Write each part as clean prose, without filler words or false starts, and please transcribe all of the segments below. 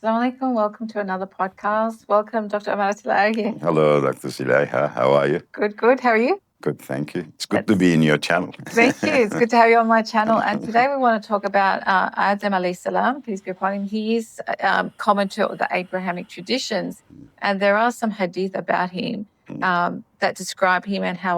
Assalamu alaikum. Welcome to another podcast. Welcome, Dr. Amar Tilai. Hello, Dr. Zilaiha. How are you? Good. How are you? Good, thank you. It's good to be in your channel. Thank you. It's good to have you on my channel. And today we want to talk about Adam alayhi salam, peace be upon him. He is common to the Abrahamic traditions. And there are some hadith about him that describe him and how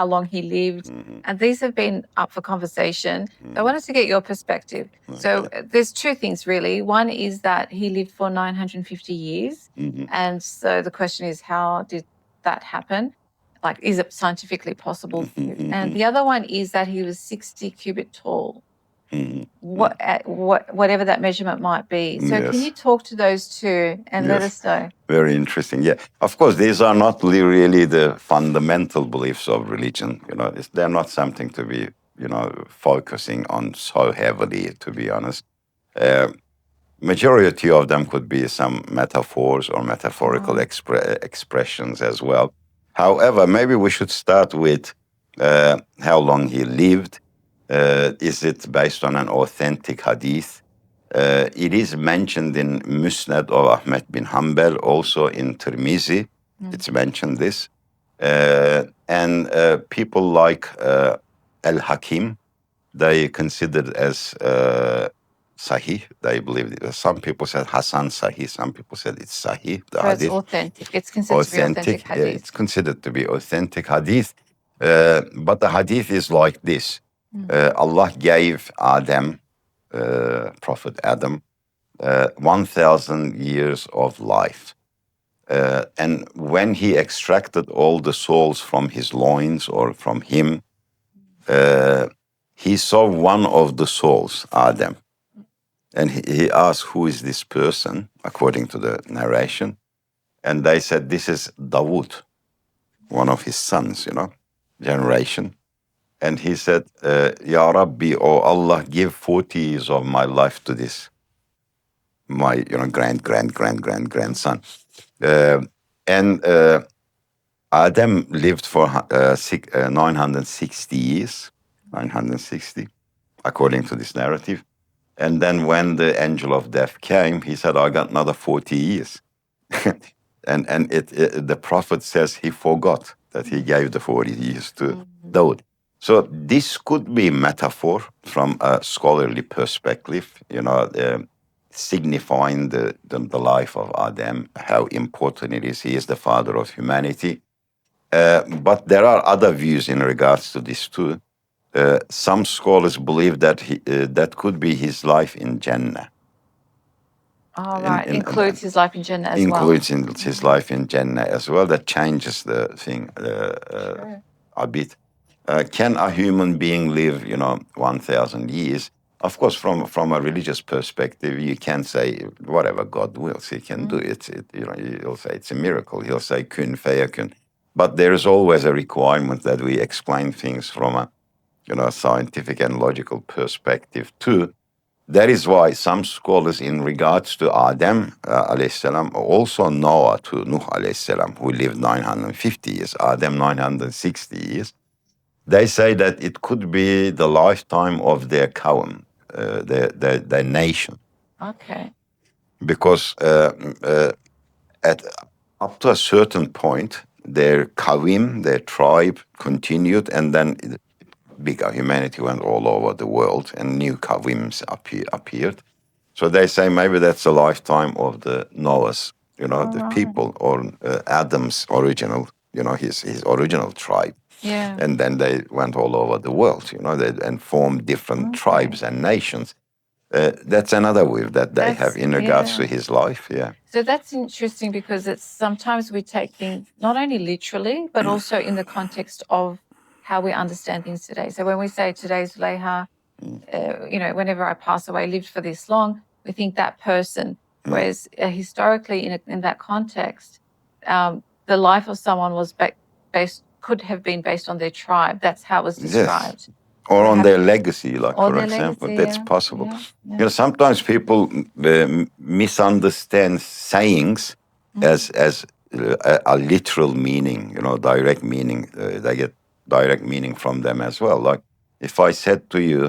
long he lived. And these have been up for conversation. I wanted to get your perspective. Okay. So there's two things, really. One is that he lived for 950 years. And so the question is, how did that happen? Like, is it scientifically possible? And the other one is that he was 60 cubit tall, whatever that measurement might be. So Yes. can you talk to those two and let us know? Very interesting. Yeah, of course, these are not really the fundamental beliefs of religion. They're not something to be, focusing on so heavily, to be honest. Majority of them could be some metaphors or metaphorical expressions as well. However, maybe we should start with how long he lived. Is it based on an authentic hadith? It is mentioned in Musnad of Ahmed bin Hanbal, also in Tirmizi. It's mentioned this. And people like Al-Hakim, they considered as Sahih. They believe some people said Hasan Sahih, some people said it's Sahih. So it's authentic. It's considered to be authentic hadith. Yeah, it's considered to be authentic hadith. But the hadith is like this. Allah gave Adam, Prophet Adam, 1,000 years of life. And when he extracted all the souls from his loins or from him, he saw one of the souls, Adam. And he asked, who is this person, according to the narration? And they said, this is Dawood, one of his sons, generation. And he said, Ya Rabbi, oh Allah, give 40 years of my life to this, my grandson. And Adam lived for 960 years, 960, according to this narrative. And then when the angel of death came, he said, I got another 40 years. and the prophet says he forgot that he gave the 40 years to Dawood. So this could be metaphor from a scholarly perspective, signifying the life of Adam, how important it is. He is the father of humanity. But there are other views in regards to this too. Some scholars believe that that could be his life in Jannah. Oh, right. Includes his life in Jannah as well. Includes his life in Jannah as well. That changes the thing a bit. Can a human being live, 1,000 years? Of course, from a religious perspective, you can say whatever God wills, He can do it. He'll say it's a miracle. He'll say kun fayakun. But there is always a requirement that we explain things from a scientific and logical perspective too. That is why some scholars in regards to Adam alayhi salam, also Noah to Nuh alayhi salam, who lived 950 years, Adam 960 years, they say that it could be the lifetime of their qawm, their nation. Okay. Because up to a certain point, their qawim, their tribe, continued, and then bigger humanity went all over the world, and new qawims appeared. So they say maybe that's a lifetime of the Noah's, the people, or Adam's original, his original tribe. Yeah. And then they went all over the world, and formed different tribes and nations. That's another view that they have in regards to his life, So that's interesting because it's sometimes we take things not only literally, but also in the context of how we understand things today. So when we say today's Zulayha, whenever I pass away, lived for this long, we think that person. Whereas historically, in that context, the life of someone was could have been based on their tribe. That's how it was described. Yes. Or on their legacy, for example. Legacy, that's possible. Yeah. Sometimes people misunderstand sayings as a literal meaning, direct meaning. They get direct meaning from them as well. Like if I said to you,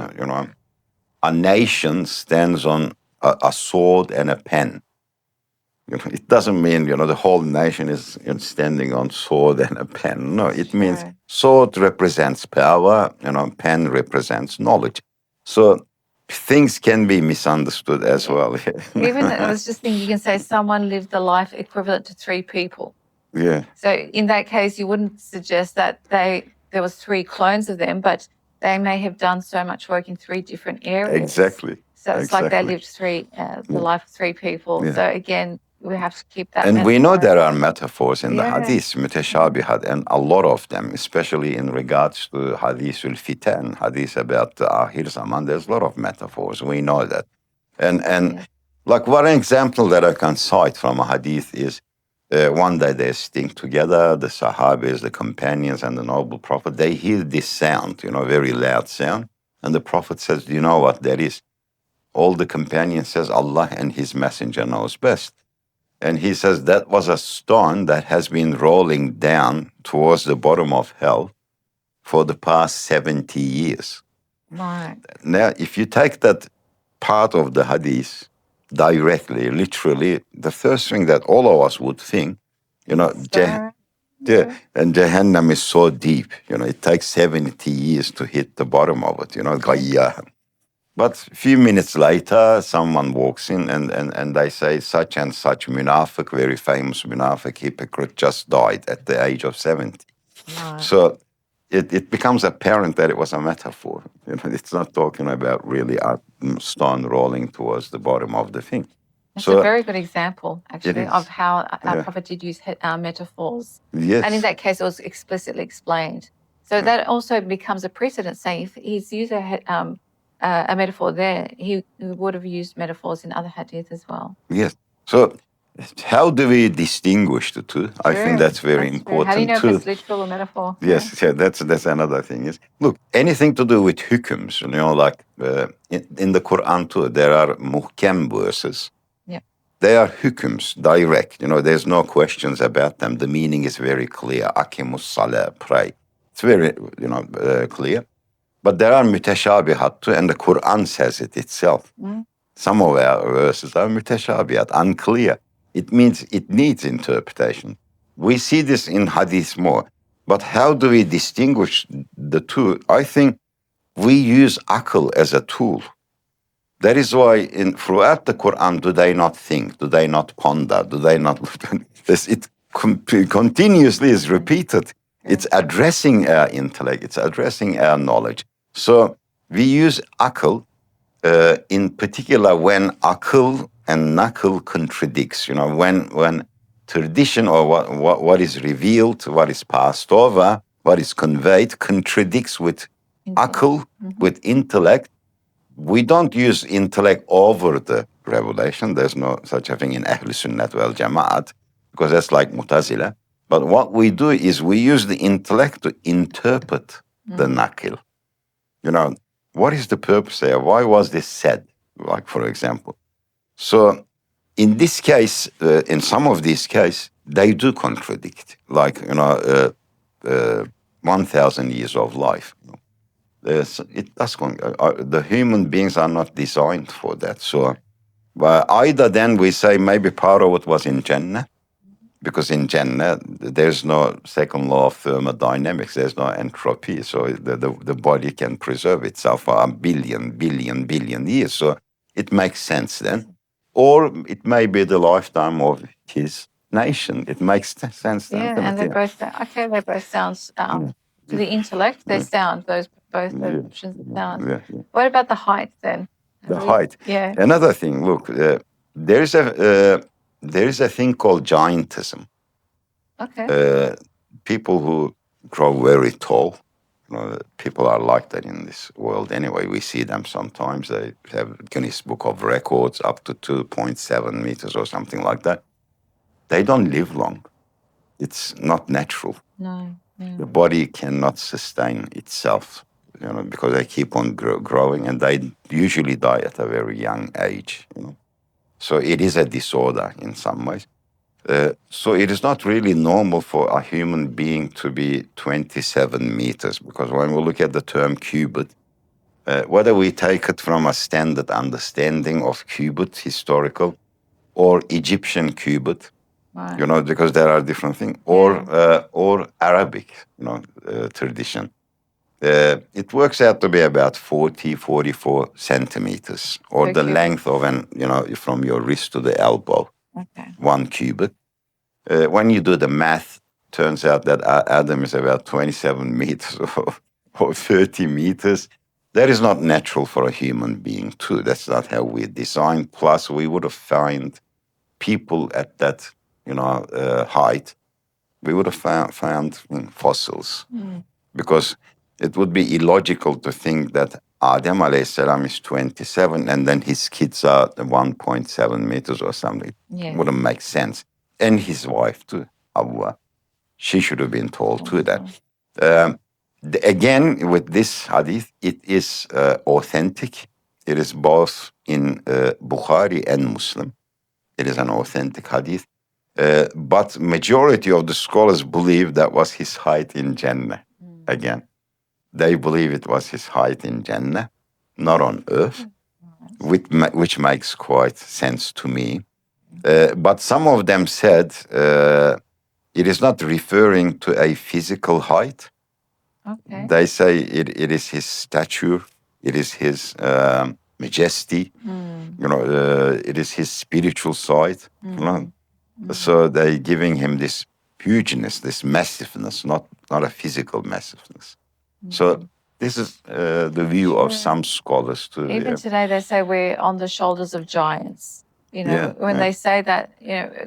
a nation stands on a sword and a pen. It doesn't mean, the whole nation is standing on sword and a pen. No, it means Sure. sword represents power, pen represents knowledge. So things can be misunderstood as well. Even I was just thinking, you can say someone lived the life equivalent to 3 people. Yeah, So in that case, you wouldn't suggest that there was 3 clones of them, but they may have done so much work in 3 different areas. exactly. So it's like they Exactly. lived the life of 3 people. Yeah. So again, we have to keep that. And we know metaphor. there are metaphors in the Yeah. Hadith, mutashabihat, and a lot of them, especially in regards to Hadithul Fitan, Hadith about the Akhir Zaman. There's a lot of metaphors. We know that. And Yeah. like one example that I can cite from a Hadith is one day they're sitting together, the Sahabis, the companions, and the noble Prophet. They hear this sound, very loud sound. And the Prophet says, do you know what that is? All the companions says, Allah and His Messenger knows best. And he says that was a stone that has been rolling down towards the bottom of hell for the past 70 years. Right. Now, if you take that part of the hadith directly, literally, the first thing that all of us would think, So, and Jahannam is so deep, it takes 70 years to hit the bottom of it, Gaya. But a few minutes later, someone walks in and they say, such and such munafiq, very famous munafiq, hypocrite, just died at the age of 70. right. So it becomes apparent that it was a metaphor. It's not talking about really a stone rolling towards the bottom of the thing. It's So a very good example, actually, is. of how our Yeah. Prophet did use metaphors. Yes. And in that case, it was explicitly explained. So that also becomes a precedent, saying if he's used a metaphor there, he would have used metaphors in other hadith as well. Yes. So how do we distinguish the two? I think that's very important How do you know too. if it's literal or metaphor? Yes, yeah, that's another thing. Is look, anything to do with hukums, like in the Quran too, there are muhkam verses. Yeah. They are hukums, direct. There's no questions about them. The meaning is very clear. Akimus salah, pray. It's very, clear. But there are mutashabihat too, and the Quran says it itself. Some of our verses are mutashabihat, unclear. It means it needs interpretation. We see this in hadith more. But how do we distinguish the two? I think we use akal as a tool. That is why throughout the Quran, do they not think? Do they not ponder? Do they not... It continuously is repeated. It's addressing our intellect. It's addressing our knowledge. So we use akal in particular when akal and nakal contradicts. When tradition or what is revealed, what is passed over, what is conveyed contradicts with akal, with intellect. We don't use intellect over the revelation. There's no such a thing in Ahl Sunnat wal Jama'at, because that's like Mu'tazila. But what we do is we use the intellect to interpret the nakil. What is the purpose there? Why was this said? Like, for example. So in this case, in some of these cases, they do contradict. Like, 1,000 years of life. It does. The human beings are not designed for that. So, either then we say maybe part of it was in Jannah, because in Jannah there's no second law of thermodynamics. There's no entropy, so the body can preserve itself for a billion years. So it makes sense then, or it may be the lifetime of his nation. It makes sense then. Yeah, and they both sound to the intellect. They sound both those options sound. Yeah. What about the height then? The height. Yeah. Another thing. Look, there is a thing called giantism. Okay. People who grow very tall. People are like that in this world anyway. We see them sometimes. They have Guinness Book of Records up to 2.7 meters or something like that. They don't live long. It's not natural. No. Yeah. The body cannot sustain itself, because they keep on growing, and they usually die at a very young age. So it is a disorder in some ways. So it is not really normal for a human being to be 27 meters, because when we look at the term cubit, Whether we take it from a standard understanding of Cubit, historical, or Egyptian Cubit, Right. because there are different things, or Arabic, tradition. It works out to be about 44 centimeters, or Per the cubit. length of from your wrist to the elbow, Okay. 1 cubit. When you do the math, turns out that Adam is about 27 meters or 30 meters. That is not natural for a human being, too. That's not how we're designed. Plus, we would have found people at that, height. We would have found fossils, because it would be illogical to think that Adam alayhi salam is 27 and then his kids are 1.7 meters or something. Yes. Wouldn't make sense. And his wife too, Awwa. She should have been told too that. Again, with this hadith, it is authentic. It is both in Bukhari and Muslim. It is an authentic hadith. But majority of the scholars believe that was his height in Jannah. Again, they believe it was his height in Jannah, not on earth, which makes quite sense to me. But some of them said it is not referring to a physical height. Okay. They say it is his stature, it is his majesty, it is his spiritual side. So they're giving him this hugeness, this massiveness, not a physical massiveness. So this is the view of some scholars too. Even today, they say we're on the shoulders of giants. When they say that,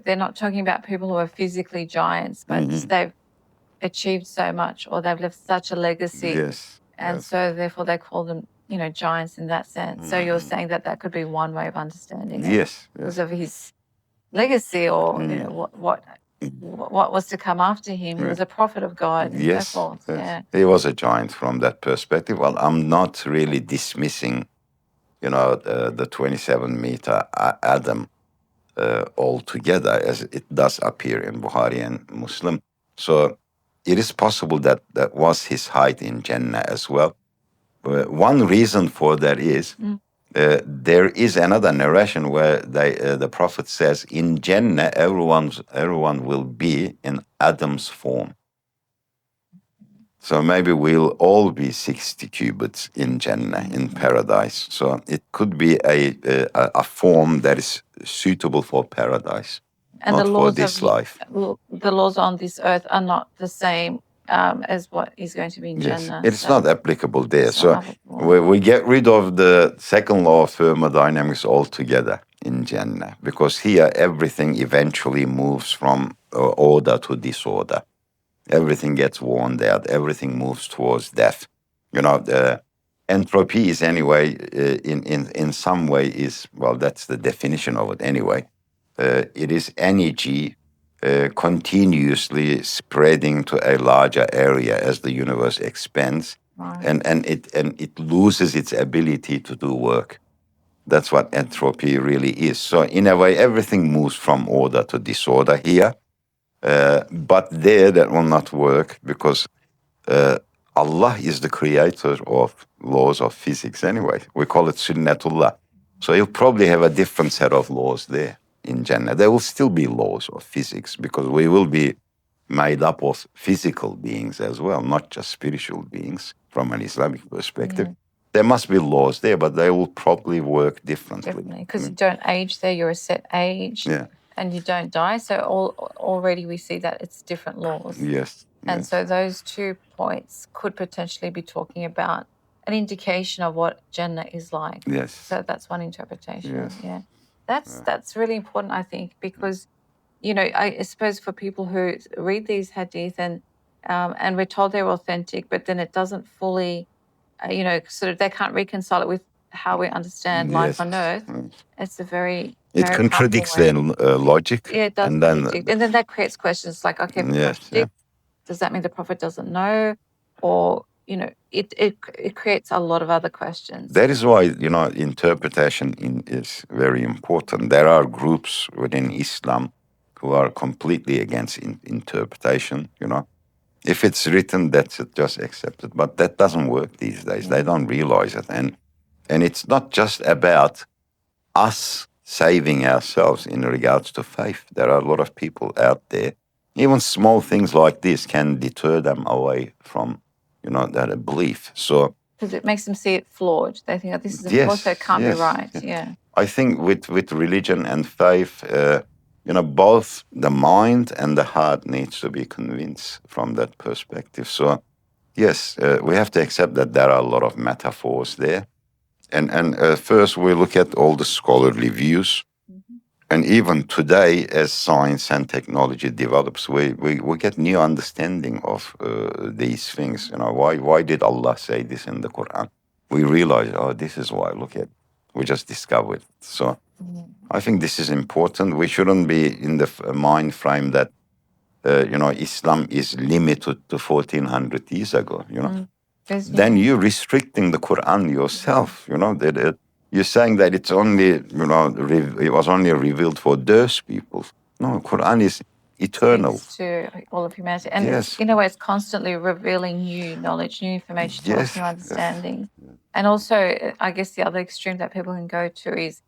they're not talking about people who are physically giants, but they've achieved so much or they've left such a legacy. Yes. And so therefore they call them, giants in that sense. So you're saying that could be one way of understanding it. Yes. Because of his legacy or what was to come after him. He was a prophet of God and so forth. Yeah. He was a giant from that perspective. Well, I'm not really dismissing, the 27-meter Adam altogether, as it does appear in Bukhari and Muslim. So it is possible that that was his height in Jannah as well. One reason for that is there is another narration where the Prophet says, in Jannah, everyone will be in Adam's form. So maybe we'll all be 60 cubits in Jannah, in paradise. So it could be a form that is suitable for paradise, and not the for laws this life. The laws on this earth are not the same as what is going to be in Yes, Jannah. it's not applicable there. It's So not applicable. we get rid of the second law of thermodynamics altogether in Jannah, because here everything eventually moves from order to disorder. Everything gets worn out. Everything moves towards death. The entropy is anyway, in some way is, well, that's the definition of it anyway. It is energy continuously spreading to a larger area as the universe expands, Right. and it loses its ability to do work. That's what entropy really is. So in a way, everything moves from order to disorder here. But there, that will not work, because Allah is the creator of laws of physics anyway. We call it Sunnatullah. So you'll probably have a different set of laws there in Jannah. There will still be laws of physics, because we will be made up of physical beings as well, not just spiritual beings from an Islamic perspective. Yeah. There must be laws there, but they will probably work differently. Because you don't age there, you're a set age. Yeah. And you don't die. So already we see that it's different laws. Yes. And so those 2 points could potentially be talking about an indication of what Jannah is like. Yes. So that's one interpretation. Yes. Yeah. That's really important, I think, because, I suppose for people who read these hadith and we're told they're authentic, but then it doesn't fully, sort of they can't reconcile it with how we understand life on earth. It's a very It contradicts their logic. Yeah, it does contradict. And then that creates questions like, okay, does that mean the Prophet doesn't know? Or, it creates a lot of other questions. That is why, interpretation is very important. There are groups within Islam who are completely against interpretation, If it's written, that's it, just accept it. But that doesn't work these days. They don't realize it. And it's not just about us saving ourselves in regards to faith. There are a lot of people out there. Even small things like this can deter them away from, that belief. So because it makes them see it flawed. They think that this is yes, also can't be yes, right. yes. Yeah. I think with religion and faith, both the mind and the heart needs to be convinced from that perspective. So yes, we have to accept that there are a lot of metaphors there. And first we look at all the scholarly views. And even today, as science and technology develops, we get new understanding of these things. Why did Allah say this in the Quran? We realize, this is why. Look at, we just discovered. So I think this is important. We shouldn't be in the mind frame that Islam is limited to 1400 years ago. Then you're restricting the Quran yourself. You're saying that it's only, it was only revealed for those people. No, Quran is eternal. Speaks to all of humanity. And Yes. in a way, it's constantly revealing new knowledge, new information to us, Yes, new yes. understanding. And also, I guess the other extreme that people can go to is,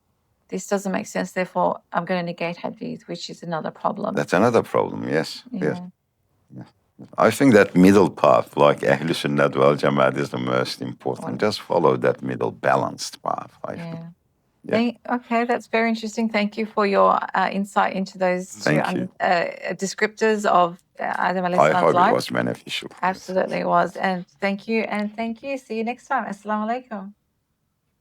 this doesn't make sense, therefore I'm going to negate Hadith, which is another problem. That's another problem, yes. Yeah. Yes. I think that middle path, like Ahl Sunnat wal Jamaat, is the most important. Just follow that middle balanced path, I think. Yeah. Okay, that's very interesting. Thank you for your insight into those two descriptors of Adam alayhi I salam's hope life. it was beneficial. Absolutely, it was. And thank you. See you next time. Assalamu alaikum.